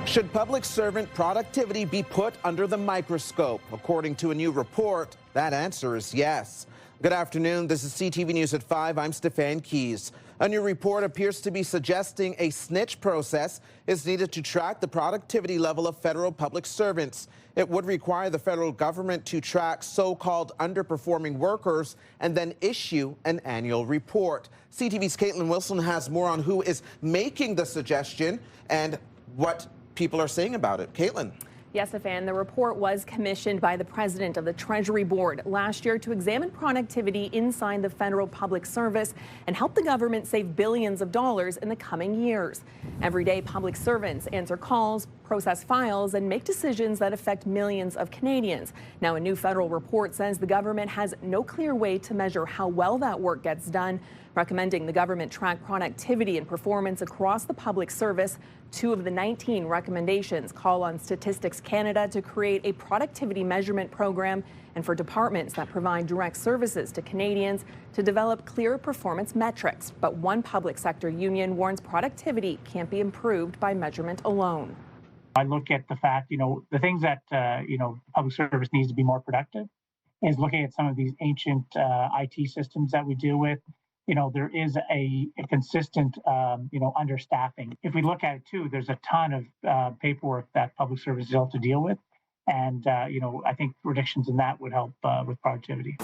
Should public servant productivity be put under the microscope? According to a new report, that answer is yes. Good afternoon. This is CTV News at 5. I'm Stefan Keys. A new report appears to be suggesting a snitch process is needed to track the productivity level of federal public servants. It would require the federal government to track so-called underperforming workers and then issue an annual report. CTV's Caitlin Wilson has more on who is making the suggestion and what people are saying about it. Caitlin. Yes, Stefan, the report was commissioned by the president of the Treasury Board last year to examine productivity inside the federal public service and help the government save billions of dollars in the coming years. Every day, public servants answer calls, process files, and make decisions that affect millions of Canadians. Now, a new federal report says the government has no clear way to measure how well that work gets done, recommending the government track productivity and performance across the public service. 2 of the 19 recommendations call on Statistics Canada to create a productivity measurement program and for departments that provide direct services to Canadians to develop clear performance metrics. But one public sector union warns productivity can't be improved by measurement alone. I look at the fact, the things that, public service needs to be more productive is looking at some of these ancient IT systems that we deal with. There is a consistent, understaffing. If we look at it too, there's a ton of paperwork that public services have to deal with. And, I think reductions in that would help with productivity.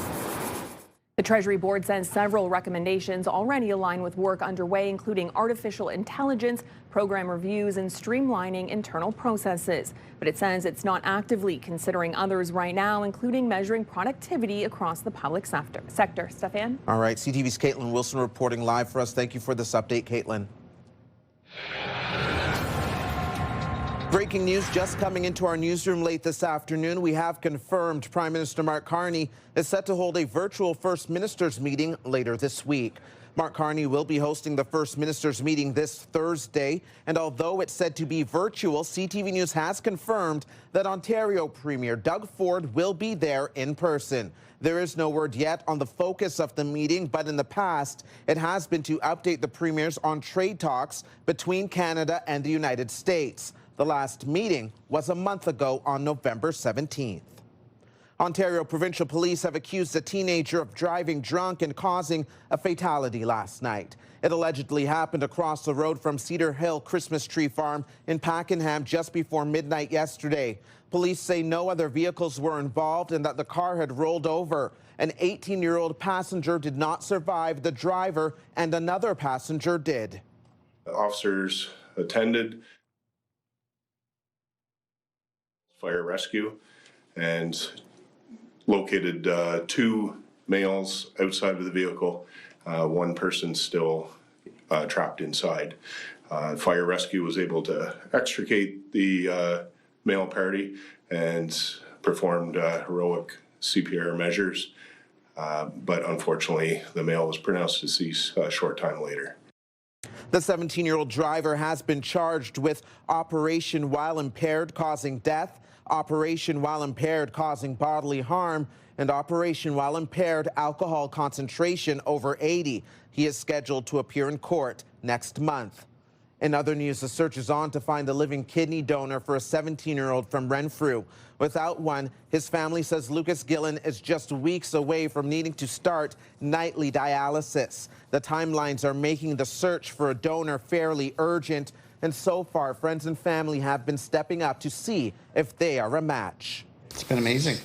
The Treasury Board says several recommendations already align with work underway, including artificial intelligence, program reviews, and streamlining internal processes. But it says it's not actively considering others right now, including measuring productivity across the public sector. Stefan? All right, CTV's Caitlin Wilson reporting live for us. Thank you for this update, Caitlin. Breaking news just coming into our newsroom late this afternoon. We have confirmed Prime Minister Mark Carney is set to hold a virtual First Ministers meeting later this week. Mark Carney will be hosting the First Ministers meeting this Thursday. And although it's said to be virtual, CTV News has confirmed that Ontario Premier Doug Ford will be there in person. There is no word yet on the focus of the meeting, but in the past, it has been to update the premiers on trade talks between Canada and the United States. The last meeting was a month ago on November 17th. Ontario Provincial Police have accused a teenager of driving drunk and causing a fatality last night. It allegedly happened across the road from Cedar Hill Christmas Tree Farm in Pakenham just before midnight yesterday. Police say no other vehicles were involved and that the car had rolled over. An 18-year-old passenger did not survive. The driver and another passenger did. Officers attended fire rescue and located 2 males outside of the vehicle, 1 person still trapped inside. Fire rescue was able to extricate the male party and performed heroic CPR measures, but unfortunately the male was pronounced deceased a short time later. The 17-year-old driver has been charged with operation while impaired causing death, operation while impaired causing bodily harm, and operation while impaired alcohol concentration over 80. He is scheduled to appear in court next month. In other news, the search is on to find a living kidney donor for a 17-year-old from Renfrew. Without one, his family says Lucas Gillen is just weeks away from needing to start nightly dialysis. The timelines are making the search for a donor fairly urgent, and so far, friends and family have been stepping up to see if they are a match. It's been amazing.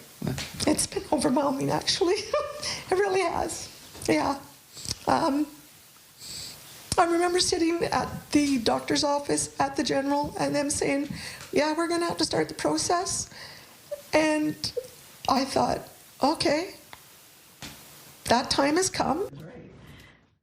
It's been overwhelming, actually. It really has. Yeah. I remember sitting at the doctor's office at the General and them saying, yeah, we're going to have to start the process. And I thought, okay, that time has come.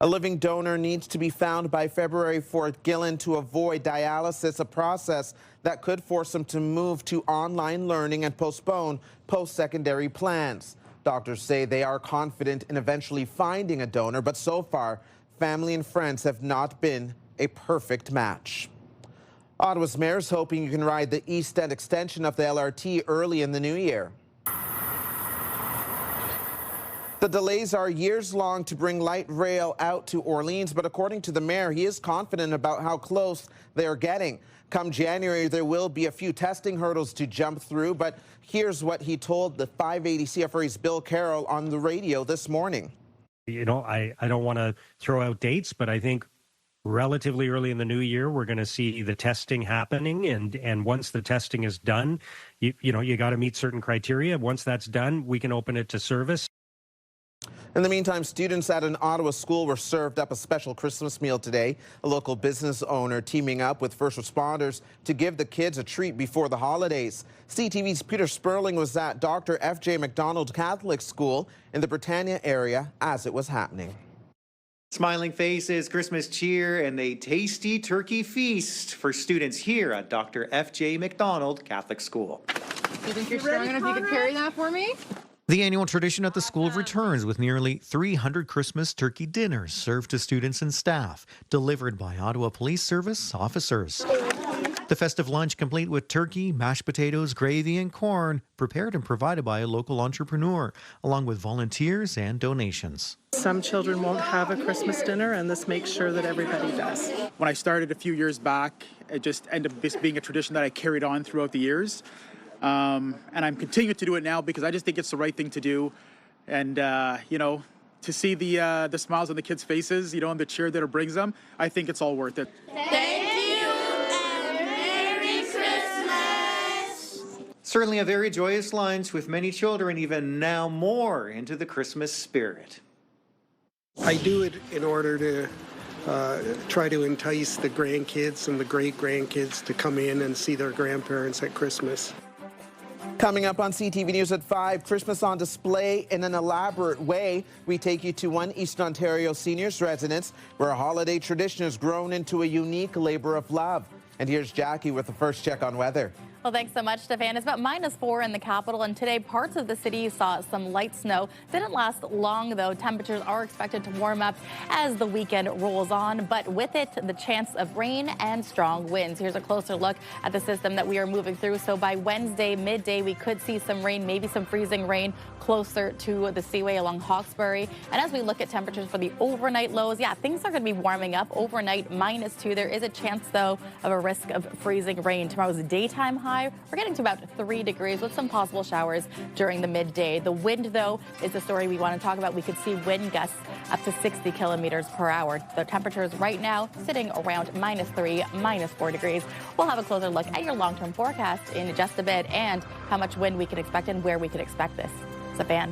A living donor needs to be found by February for Gillen to avoid dialysis, a process that could force him to move to online learning and postpone post-secondary plans. Doctors say they are confident in eventually finding a donor, but so far, family and friends have not been a perfect match. Ottawa's mayor is hoping you can ride the East End extension of the LRT early in the new year. The delays are years long to bring light rail out to Orleans, but according to the mayor, he is confident about how close they are getting. Come January, there will be a few testing hurdles to jump through, but here's what he told the 580 CFRA's Bill Carroll on the radio this morning. You know, I don't want to throw out dates, but I think relatively early in the new year, we're going to see the testing happening. And once the testing is done, you got to meet certain criteria. Once that's done, we can open it to service. In the meantime, students at an Ottawa school were served up a special Christmas meal today. A local business owner teaming up with first responders to give the kids a treat before the holidays. CTV's Peter Sperling was at Dr. F.J. McDonald Catholic School in the Britannia area as it was happening. Smiling faces, Christmas cheer, and a tasty turkey feast for students here at Dr. F.J. McDonald Catholic School. You think you're strong enough you can carry that for me? The annual tradition at the school returns with nearly 300 Christmas turkey dinners served to students and staff, delivered by Ottawa Police Service officers. The festive lunch complete with turkey, mashed potatoes, gravy, and corn, prepared and provided by a local entrepreneur, along with volunteers and donations. Some children won't have a Christmas dinner, and this makes sure that everybody does. When I started a few years back, it just ended up being a tradition that I carried on throughout the years. And I'm continuing to do it now because I just think it's the right thing to do. And, to see the smiles on the kids' faces, and the cheer that it brings them, I think it's all worth it. Thank you, and Merry Christmas! Certainly a very joyous lunch with many children even now more into the Christmas spirit. I do it in order to try to entice the grandkids and the great-grandkids to come in and see their grandparents at Christmas. Coming up on CTV News at 5, Christmas on display in an elaborate way. We take you to one East Ontario seniors residence where a holiday tradition has grown into a unique labor of love. And here's Jackie with the first check on weather. Well, thanks so much, Stefan. It's about -4 in the capital, and today parts of the city saw some light snow. Didn't last long, though. Temperatures are expected to warm up as the weekend rolls on, but with it, the chance of rain and strong winds. Here's a closer look at the system that we are moving through. So by Wednesday, midday, we could see some rain, maybe some freezing rain closer to the Seaway along Hawkesbury. And as we look at temperatures for the overnight lows, things are going to be warming up. Overnight, -2. There is a chance, though, of a risk of freezing rain. Tomorrow's daytime high, we're getting to about 3 degrees with some possible showers during the midday. The wind, though, is the story we want to talk about. We could see wind gusts up to 60 kilometers per hour. The temperatures right now sitting around -3, -4 degrees. We'll have a closer look at your long-term forecast in just a bit and how much wind we can expect and where we can expect this. Stefan.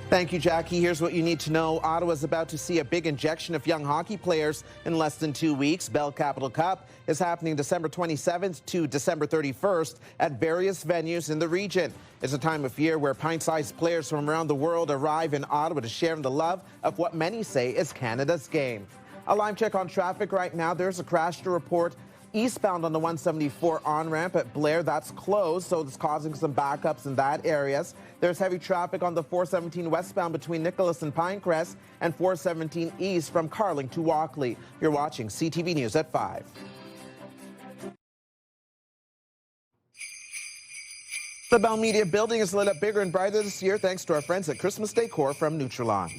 Thank you, Jackie. Here's what you need to know. Ottawa's about to see a big injection of young hockey players in less than 2 weeks. Bell Capital Cup is happening December 27th to December 31st at various venues in the region. It's a time of year where pint-sized players from around the world arrive in Ottawa to share in the love of what many say is Canada's game. A live check on traffic right now. There's a crash to report eastbound on the 174 on-ramp at Blair. That's closed, so it's causing some backups in that areas. There's heavy traffic on the 417 westbound between Nicholas and Pinecrest and 417 east from Carling to Walkley. You're watching CTV News at 5. The Bell Media building is lit up bigger and brighter this year thanks to our friends at Christmas Decor from Nutrilon.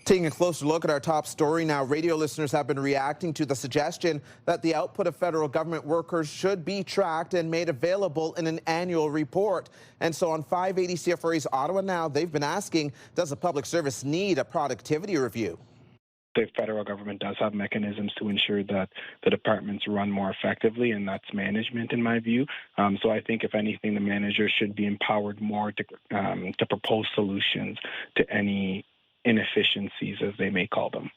Taking a closer look at our top story now, radio listeners have been reacting to the suggestion that the output of federal government workers should be tracked and made available in an annual report. And so on 580 CFRA's Ottawa Now, they've been asking, does the public service need a productivity review? The federal government does have mechanisms to ensure that the departments run more effectively, and that's management, in my view. So I think, if anything, the managers should be empowered more to propose solutions to any inefficiencies, as they may call them.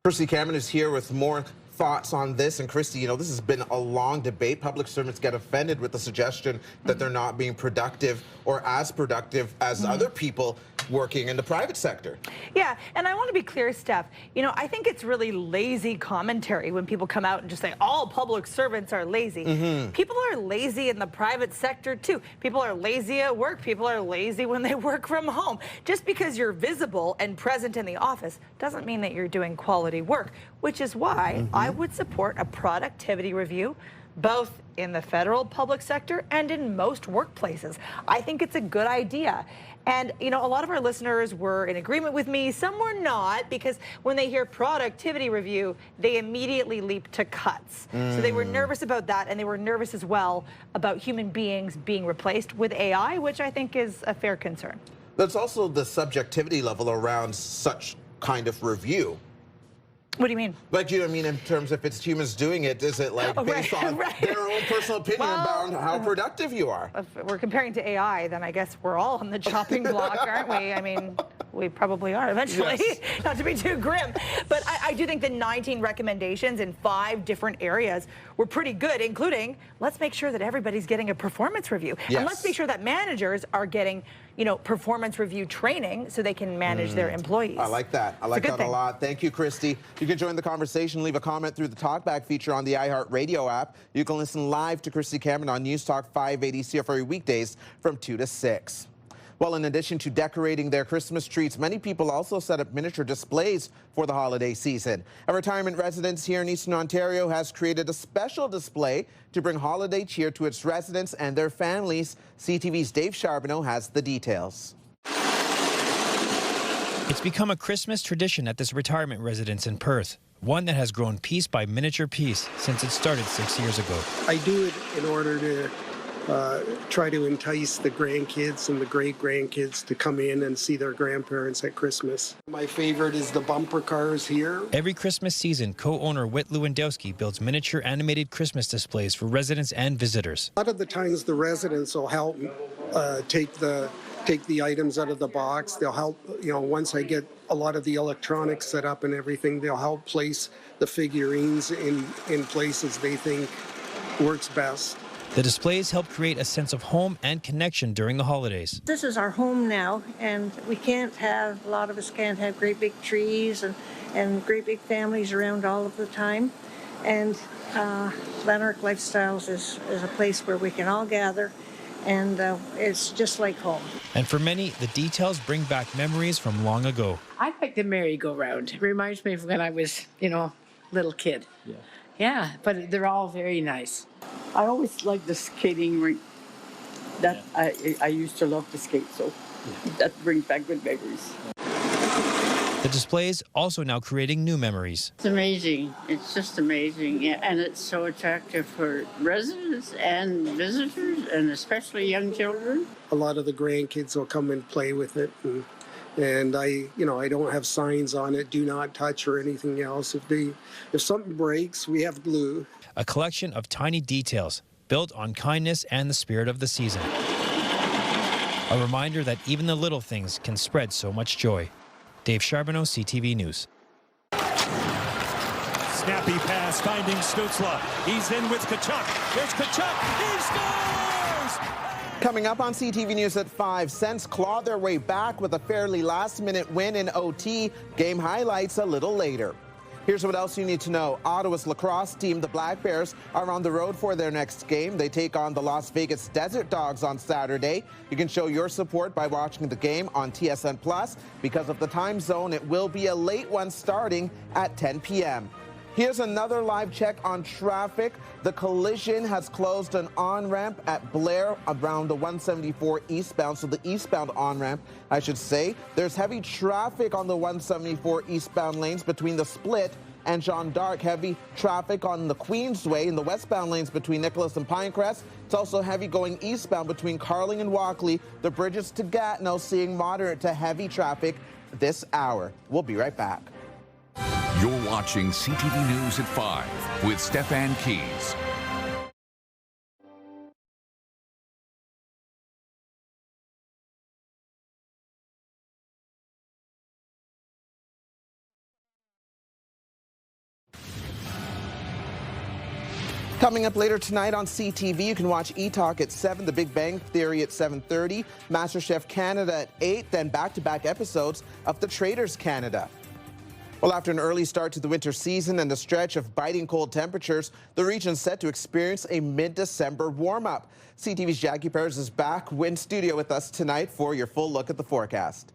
Christy Cameron is here with more thoughts on this. And Christy, this has been a long debate. Public servants get offended with the suggestion that they're not being productive or as productive as other people working in the private sector. Yeah, and I want to be clear, Steph. I think it's really lazy commentary when people come out and just say all public servants are lazy. People are lazy in the private sector too. People are lazy at work. People are lazy when they work from home. Just because you're visible and present in the office doesn't mean that you're doing quality work, which is why I would support a productivity review both in the federal public sector and in most workplaces. I think it's a good idea. And, you know, a lot of our listeners were in agreement with me. Some were not, because when they hear productivity review, they immediately leap to cuts. So they were nervous about that, and they were nervous as well about human beings being replaced with AI, which I think is a fair concern. There's also the subjectivity level around such kind of review. What do you mean? Like, you know what I mean, in terms of if it's humans doing it, is it like based on their own personal opinion about how productive you are? If we're comparing to AI, then I guess we're all on the chopping block, aren't we? I mean, we probably are eventually, yes. Not to be too grim. But I do think the 19 recommendations in 5 different areas were pretty good, including let's make sure that everybody's getting a performance review. Yes. And let's make sure that managers are getting, you know, performance review training so they can manage their employees. I like that. I like that a lot. Thank you, Christy. You can join the conversation, leave a comment through the Talkback feature on the iHeartRadio app. You can listen live to Christy Cameron on News Talk 580 CFRA weekdays from 2 to 6. Well, in addition to decorating their Christmas trees, many people also set up miniature displays for the holiday season. A retirement residence here in Eastern Ontario has created a special display to bring holiday cheer to its residents and their families. CTV's Dave Charbonneau has the details. It's become a Christmas tradition at this retirement residence in Perth, one that has grown piece by miniature piece since it started 6 years ago. I do it in order to try to entice the grandkids and the great-grandkids to come in and see their grandparents at Christmas. My favorite is the bumper cars here. Every Christmas season, co-owner Whit Lewandowski builds miniature animated Christmas displays for residents and visitors. A lot of the times the residents will help take the items out of the box. They'll help, you know, once I get a lot of the electronics set up and everything, they'll help place the figurines in places they think works best. The displays help create a sense of home and connection during the holidays. This is our home now, and a lot of us can't have great big trees and great big families around all of the time. And Lanark Lifestyles is a place where we can all gather, and it's just like home. And for many, the details bring back memories from long ago. I like the merry-go-round. It reminds me of when I was, you know, little kid. Yeah, but they're all very nice. I always liked the skating rink. That I used to love to skate, so that brings back good memories. The displays also now creating new memories. It's amazing. It's just amazing. Yeah, and it's so attractive for residents and visitors, and especially young children. A lot of the grandkids will come and play with it, and I don't have signs on it, do not touch or anything else. If something breaks, we have glue. A collection of tiny details built on kindness and the spirit of the season. A reminder that even the little things can spread so much joy. Dave Charbonneau, CTV News. Snappy pass finding Stutzla. He's in with Tkachuk. There's Tkachuk. He scores! Coming up on CTV News at 5, Sens claw their way back with a fairly last-minute win in OT. Game highlights a little later. Here's what else you need to know. Ottawa's lacrosse team, the Black Bears, are on the road for their next game. They take on the Las Vegas Desert Dogs on Saturday. You can show your support by watching the game on TSN+. Because of the time zone, it will be a late one starting at 10 p.m. Here's another live check on traffic. The collision has closed an on-ramp at Blair around the 174 eastbound, so the eastbound on-ramp, I should say. There's heavy traffic on the 174 eastbound lanes between the Split and Jeanne d'Arc. Heavy traffic on the Queensway in the westbound lanes between Nicholas and Pinecrest. It's also heavy going eastbound between Carling and Walkley. The bridges to Gatineau seeing moderate to heavy traffic this hour. We'll be right back. You're watching CTV News at 5 with Stefan Keys. Coming up later tonight on CTV, you can watch E-Talk at 7, The Big Bang Theory at 7:30, MasterChef Canada at 8, then back-to-back episodes of The Traitors Canada. Well, after an early start to the winter season and a stretch of biting cold temperatures, the region's set to experience a mid-December warm-up. CTV's Jackie Perez is back in studio with us tonight for your full look at the forecast.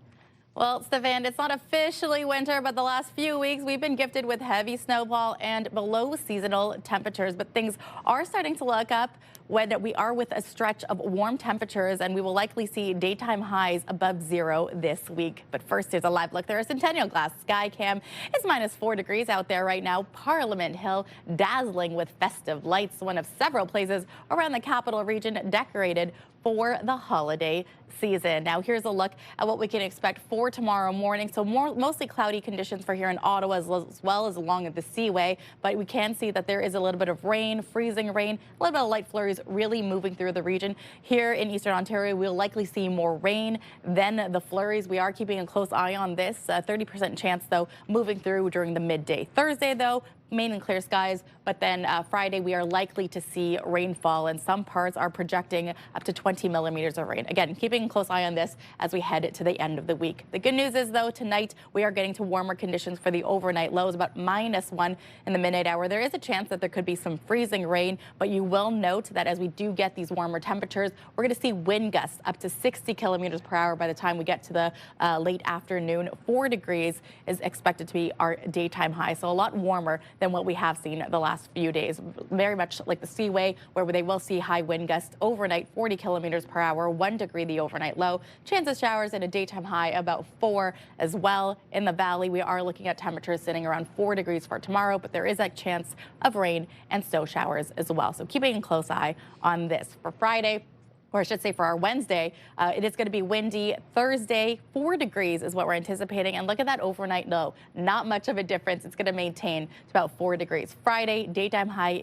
Well, Stefan, it's not officially winter, but the last few weeks we've been gifted with heavy snowfall and below seasonal temperatures. But things are starting to look up when we are with a stretch of warm temperatures, and we will likely see daytime highs above zero this week. But first, here's a live look through our Centennial Glass sky cam. It's -4 degrees out there right now. Parliament Hill dazzling with festive lights, one of several places around the capital region decorated for the holiday season. Now here's a look at what we can expect for tomorrow morning. So mostly cloudy conditions for here in Ottawa as well as along the Seaway, but we can see that there is a little bit of rain, freezing rain, a little bit of light flurries really moving through the region. Here in Eastern Ontario, we'll likely see more rain than the flurries. We are keeping a close eye on this. 30% chance though moving through during the midday. Thursday though, mainly clear skies, but then Friday we are likely to see rainfall, and some parts are projecting up to 20 millimeters of rain. Again, keeping a close eye on this as we head to the end of the week. The good news is though, tonight we are getting to warmer conditions for the overnight lows, about -1 in the midnight hour. There is a chance that there could be some freezing rain, but you will note that as we do get these warmer temperatures, we're going to see wind gusts up to 60 kilometers per hour by the time we get to the late afternoon. 4 degrees is expected to be our daytime high, so a lot warmer than what we have seen the last few days. Very much like the Seaway, where they will see high wind gusts overnight, 40 kilometers per hour, 1 degree the overnight low. Chance of showers and a daytime high about 4 as well. In the valley, we are looking at temperatures sitting around 4 degrees for tomorrow, but there is a chance of rain and snow showers as well. So keeping a close eye on this. For Friday, or I should say for our Wednesday, it is going to be windy. Thursday, 4 degrees is what we're anticipating. And look at that overnight low. Not much of a difference. It's going to maintain to about 4 degrees. Friday, daytime high,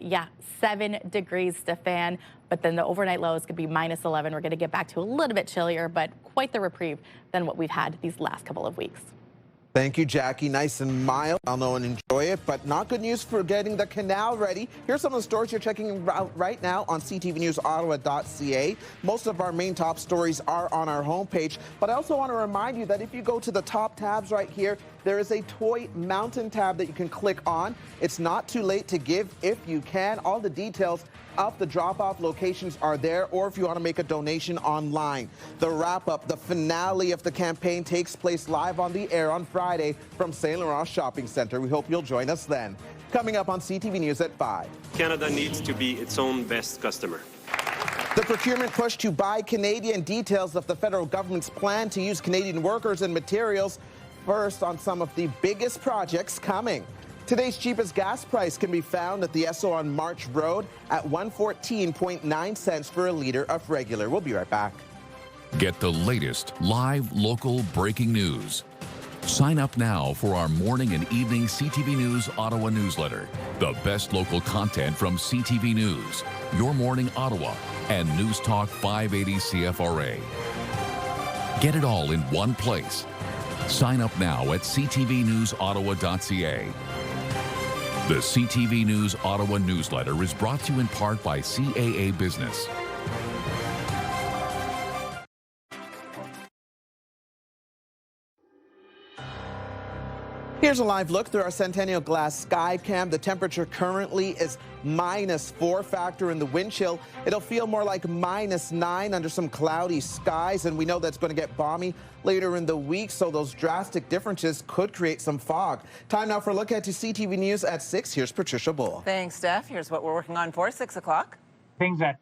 7 degrees, Stefan. But then the overnight low is going to be -11. We're going to get back to a little bit chillier, but quite the reprieve than what we've had these last couple of weeks. Thank you, Jackie. Nice and mild. I'll know and enjoy it, but not good news for getting the canal ready. Here's some of the stories you're checking out right now on ctvnewsottawa.ca. Most of our main top stories are on our homepage, but I also want to remind you that if you go to the top tabs right here, there is a toy mountain tab that you can click on. It's not too late to give if you can. All the details of the drop-off locations are there, or if you want to make a donation online. The wrap-up, the finale of the campaign takes place live on the air on Friday from St. Laurent Shopping Centre. We hope you'll join us then. Coming up on CTV News at 5. Canada needs to be its own best customer. The procurement push to buy Canadian, details of the federal government's plan to use Canadian workers and materials. First on some of the biggest projects coming. Today's cheapest gas price can be found at the Esso on March Road at 114.9 cents for a liter of regular. We'll be right back. Get the latest live local breaking news. Sign up now for our morning and evening CTV News Ottawa newsletter. The best local content from CTV News, Your Morning Ottawa, and News Talk 580 CFRA. Get it all in one place. Sign up now at ctvnewsottawa.ca. The CTV News Ottawa newsletter is brought to you in part by CAA Business. Here's a live look through our Centennial Glass sky cam. The temperature currently is -4. Factor in the wind chill. It'll feel more like -9 under some cloudy skies, and we know that's going to get balmy later in the week, so those drastic differences could create some fog. Time now for a look ahead to CTV News at 6. Here's Patricia Bull. Thanks, Steph. Here's what we're working on for 6 o'clock. Things that,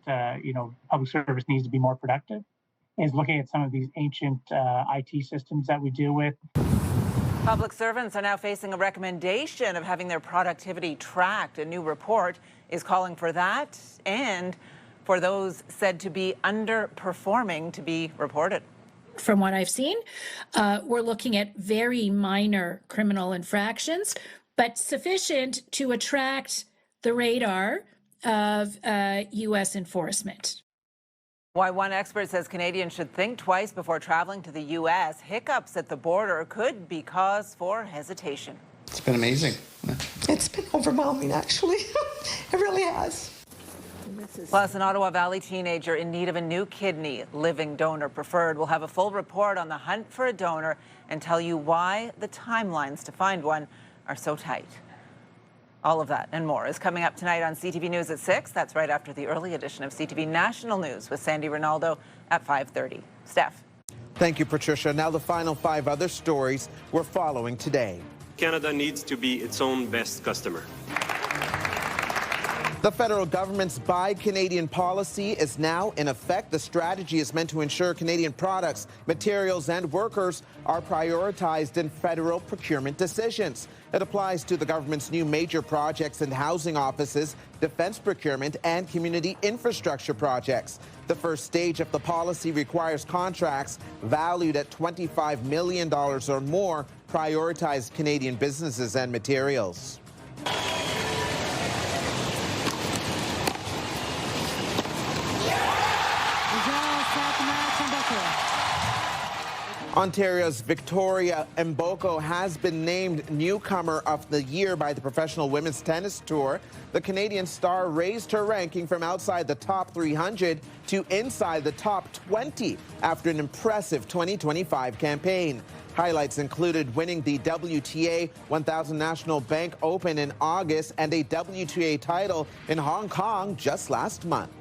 public service needs to be more productive is looking at some of these ancient IT systems that we deal with. Public servants are now facing a recommendation of having their productivity tracked. A new report is calling for that and for those said to be underperforming to be reported. From what I've seen, we're looking at very minor criminal infractions, but sufficient to attract the radar of U.S. enforcement. Why one expert says Canadians should think twice before traveling to the U.S. Hiccups at the border could be cause for hesitation. It's been amazing. It's been overwhelming, actually. It really has. Plus, an Ottawa Valley teenager in need of a new kidney, living donor preferred. We'll have a full report on the hunt for a donor and tell you why the timelines to find one are so tight. All of that and more is coming up tonight on CTV News at 6. That's right after the early edition of CTV National News with Sandy Ronaldo at 5:30. Steph. Thank you, Patricia. Now the final 5 other stories we're following today. Canada needs to be its own best customer. The federal government's Buy Canadian policy is now in effect. The strategy is meant to ensure Canadian products, materials, and workers are prioritized in federal procurement decisions. It applies to the government's new major projects and housing offices, defense procurement, and community infrastructure projects. The first stage of the policy requires contracts valued at $25 million or more prioritize Canadian businesses and materials. Ontario's Victoria Mboko has been named Newcomer of the Year by the Professional Women's Tennis Tour. The Canadian star raised her ranking from outside the top 300 to inside the top 20 after an impressive 2025 campaign. Highlights included winning the WTA 1000 National Bank Open in August and a WTA title in Hong Kong just last month.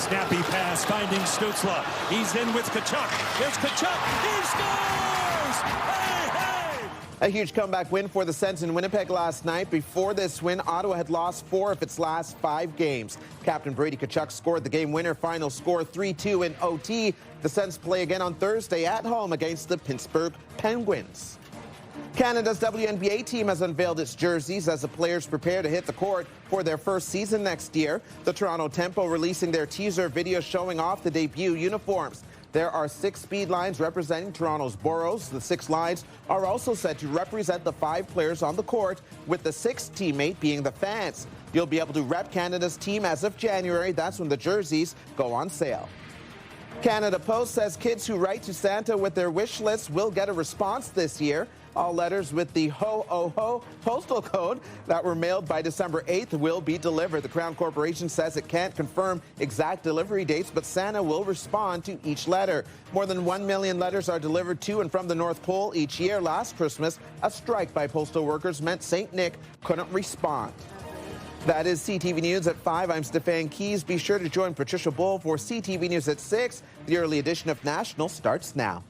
Snappy pass finding Stützle. He's in with Tkachuk. There's Tkachuk. He scores! Hey, hey! A huge comeback win for the Sens in Winnipeg last night. Before this win, Ottawa had lost 4 of its last 5 games. Captain Brady Tkachuk scored the game winner. Final score 3-2 in OT. The Sens play again on Thursday at home against the Pittsburgh Penguins. Canada's WNBA team has unveiled its jerseys as the players prepare to hit the court for their first season next year. The Toronto Tempo releasing their teaser video showing off the debut uniforms. There are 6 speed lines representing Toronto's boroughs. The 6 lines are also said to represent the 5 players on the court, with the 6th teammate being the fans. You'll be able to rep Canada's team as of January. That's when the jerseys go on sale. Canada Post says kids who write to Santa with their wish list will get a response this year. All letters with the ho-oh-ho postal code that were mailed by December 8th will be delivered. The Crown Corporation says it can't confirm exact delivery dates, but Santa will respond to each letter. More than 1 million letters are delivered to and from the North Pole each year. Last Christmas, a strike by postal workers meant St. Nick couldn't respond. That is CTV News at 5. I'm Stefan Keys. Be sure to join Patricia Bull for CTV News at 6. The early edition of National starts now.